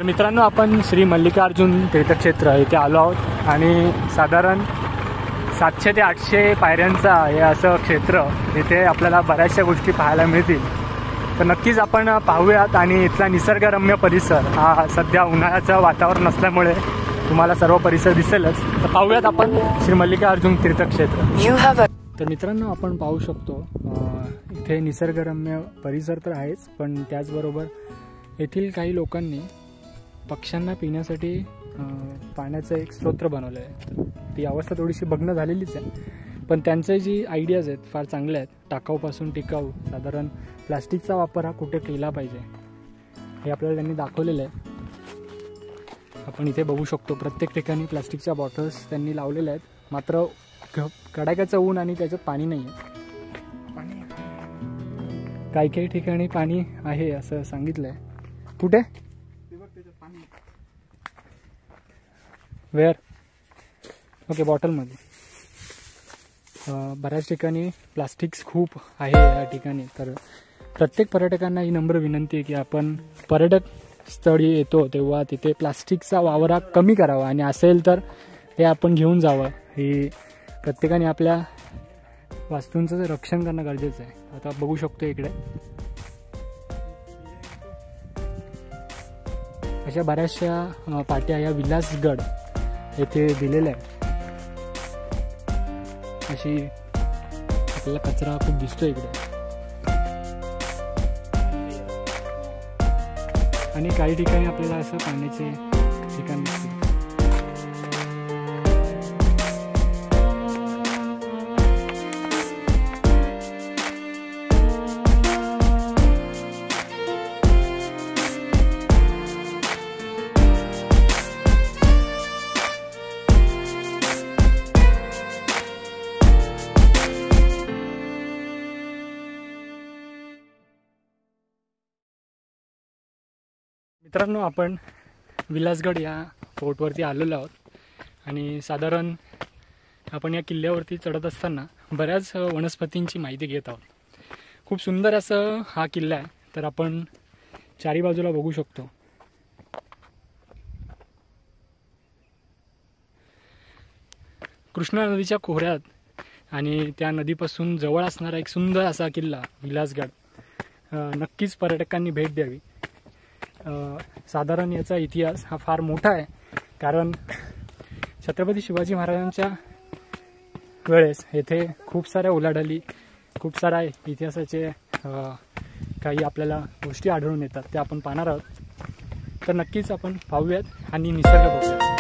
तर मित्रांनो, आपण श्री मल्लिकार्जुन तीर्थक्षेत्र इथे आलो आहोत आणि साधारण 700 ते 800 पायऱ्यांचा हे असं क्षेत्र, इथे आपल्याला बऱ्याचशा गोष्टी पाहायला मिळतील. तर नक्कीच आपण पाहूयात आणि इथला निसर्गरम्य परिसर हा सध्या उन्हाळ्याचं वातावरण असल्यामुळे तुम्हाला सर्व परिसर दिसेलच. तर पाहूयात आपण श्री मल्लिकार्जुन तीर्थक्षेत्र. तर मित्रांनो, आपण पाहू शकतो इथे निसर्गरम्य परिसर तर आहेच, पण त्याचबरोबर येथील काही लोकांनी पक्ष्यांना पिण्यासाठी पाण्याचं एक स्रोत बनवलं आहे. ती अवस्था थोडीशी बघणं झालेलीच आहे, पण त्यांचे जी आयडियाज आहेत फार चांगल्या आहेत. टाकाऊपासून टिकाऊ, साधारण प्लास्टिकचा वापर हा कुठे केला पाहिजे हे आपल्याला त्यांनी दाखवलेलं आहे. आपण इथे बघू शकतो प्रत्येक ठिकाणी प्लास्टिकच्या बॉटल्स त्यांनी लावलेल्या आहेत, मात्र कडाक्याचं ऊन आणि त्याच्यात पाणी नाही आहे. काही काही ठिकाणी पाणी आहे असं सांगितलं आहे. कुठे? वेअर? ओके, बॉटलमध्ये. बऱ्याच ठिकाणी प्लास्टिक्स खूप आहे या ठिकाणी. तर प्रत्येक पर्यटकांना ही नम्र विनंती आहे की आपण पर्यटक स्थळी येतो तेव्हा तिथे प्लास्टिकचा वापर कमी करावा आणि असेल तर ते आपण घेऊन जावं. ही प्रत्येकाने आपल्या वस्तूंचं रक्षण करणं गरजेचं आहे. आता बघू शकतो इकडे अशा बऱ्याचशा पाट्या या विलासगड येथे दिलेल्या आहेत. अशी आपल्याला कचरा खूप दिसतो इकडे, आणि काही ठिकाणी आपल्याला असं पाण्याचे ठिकाण दिसते. मित्रांनो, आपण विलासगड या फोर्टवरती आलेलो आहोत आणि साधारण आपण या किल्ल्यावरती चढत असताना बऱ्याच वनस्पतींची माहिती घेत आहोत. खूप सुंदर असं हा किल्ला आहे. तर आपण चारी बाजूला बघू शकतो. कृष्णा नदीच्या खोऱ्यात आणि त्या नदीपासून जवळ असणारा एक सुंदर असा किल्ला विलासगड. नक्कीच पर्यटकांनी भेट द्यावी. साधारण याचा इतिहास हा फार मोठा आहे, कारण छत्रपती शिवाजी महाराजांच्या वेळेस येथे खूप साऱ्या उलाढाली, खूप साऱ्या इतिहासाचे काही आपल्याला गोष्टी आढळून येतात. त्या आपण पाहणार आहोत. तर नक्कीच आपण पाहूयात आणि निसर्ग बघूयात.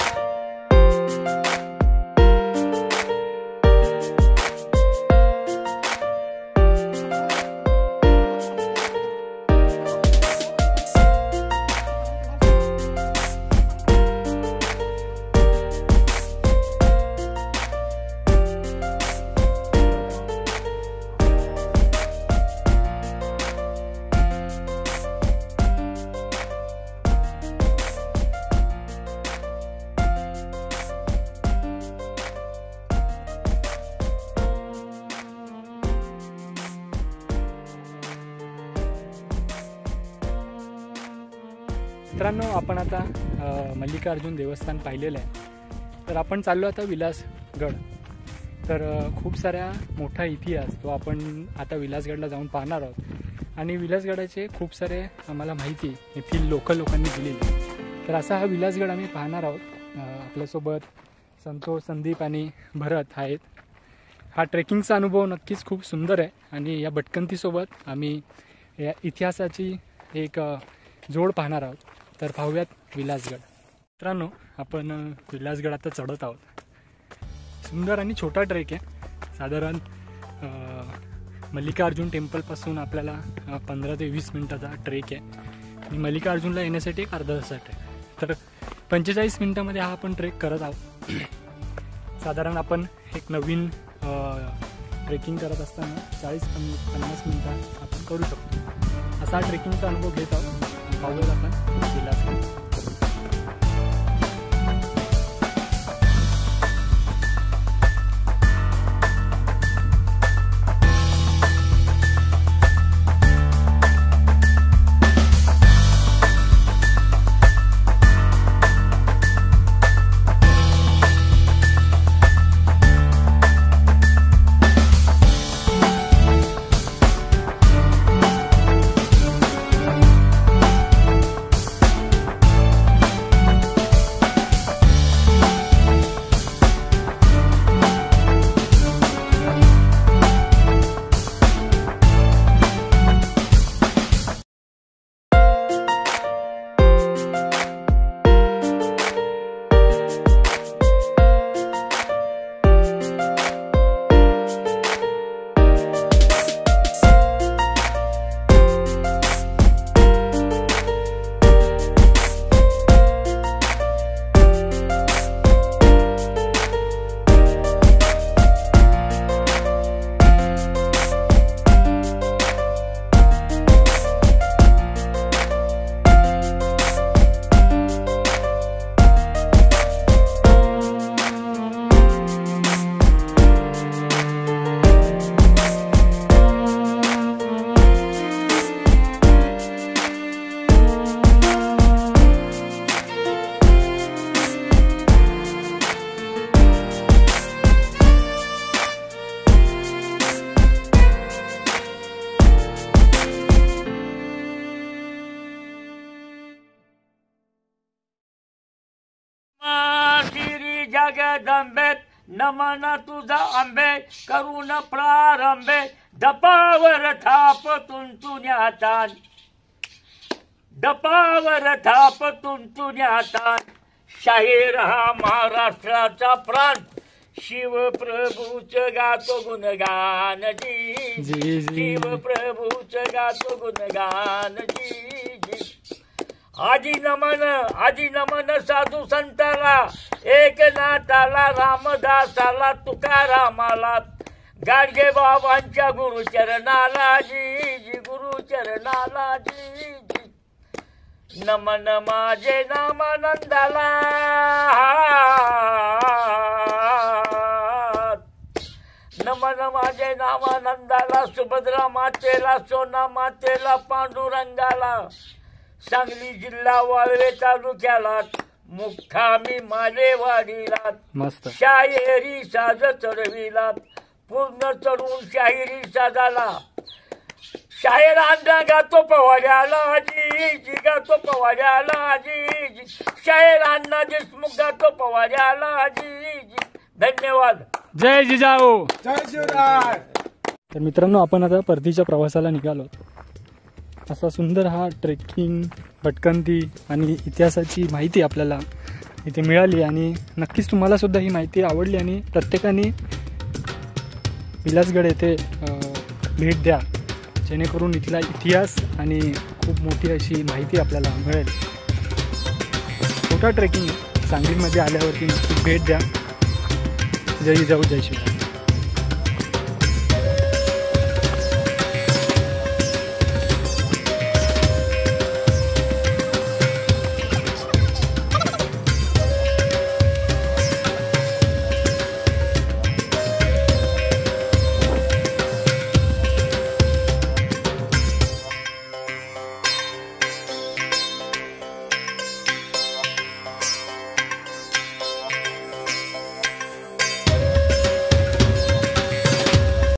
मित्रांनो, आपण आता मल्लिकार्जुन देवस्थान पाहिलेलं आहे. तर आपण चाललो आता विलासगड. तर खूप साऱ्या मोठा इतिहास तो आपण आता विलासगडला जाऊन पाहणार आहोत आणि विलासगडाचे खूप सारे आम्हाला माहिती येथील लोकांनी दिलेली. तर असा हा विलासगड आम्ही पाहणार आहोत. आपल्यासोबत संतोष, संदीप आणि भरत आहेत. हा ट्रेकिंगचा अनुभव नक्कीच खूप सुंदर आहे आणि या भटकंतीसोबत आम्ही या इतिहासाची एक जोड पाहणार आहोत. तर पाहूयात विलासगड. मित्रांनो, आपण विलासगड आता चढत आहोत. सुंदर आणि छोटा ट्रेक आहे. साधारण मल्लिकार्जुन टेम्पलपासून आपल्याला 15 ते 20 मिनटाचा ट्रेक आहे आणि मल्लिकार्जुनला येण्यासाठी एक अर्धा तासाचा ट्रेक. तर 45 मिनटामध्ये हा आपण ट्रेक करत आहोत. साधारण आपण एक नवीन ट्रेकिंग करत असताना 40-50 मिनटात आपण करू शकतो. असा ट्रेकिंगचा अनुभव घेत आहोत. पाहूयात आपण विलासगड. नमन तुझा आंबे करून प्रारंभे दपावर थाप तुंतुन्यातान दपावर थाप तुंतुन्यातान शाहीर हा महाराष्ट्राचा प्राण शिवप्रभूच गातो गुणगान जी शिवप्रभूच गातो गुणगान जी आजी नमन साधू संताला एकनाथाला रामदासाला तुकारामाला गाडगे बाबांच्या गुरुचरणाला जी गुरुचरणाला जी नमन माझे नामानंदाला नमन माझे नामानंदाला सुभद्रा मातेला सोना मातेला पांडुरंगाला सांगली जिल्हा वाळवे तालुक्याला मुक्कामी मालेवाडीला मस्त शाहिरी साज चढविला पूर्ण चढून शाहिरी साजाला शाहिरांना गातो पवाड्याला जी गातो पवाड्याला जी शाहिरांना देशमुख गातो पवाड्याला जी धन्यवाद. जय जिजाऊ. जय शिवराय. तर मित्रांनो, आपण आता परतीच्या प्रवासाला निघालो. असा सुंदर हा ट्रेकिंग, भटकंती आणि इतिहासाची माहिती आपल्याला इथे मिळाली आणि नक्कीच तुम्हाला सुद्धा ही माहिती आवडली आणि प्रत्येकाने विलासगड येथे भेट द्या, जेणेकरून इथला इतिहास आणि खूप मोठी अशी माहिती आपल्याला मिळेल. छोटा ट्रेकिंग सांगलीमध्ये आल्यावरती नक्की भेट द्या. जय जिजाऊ, जय शिवराय.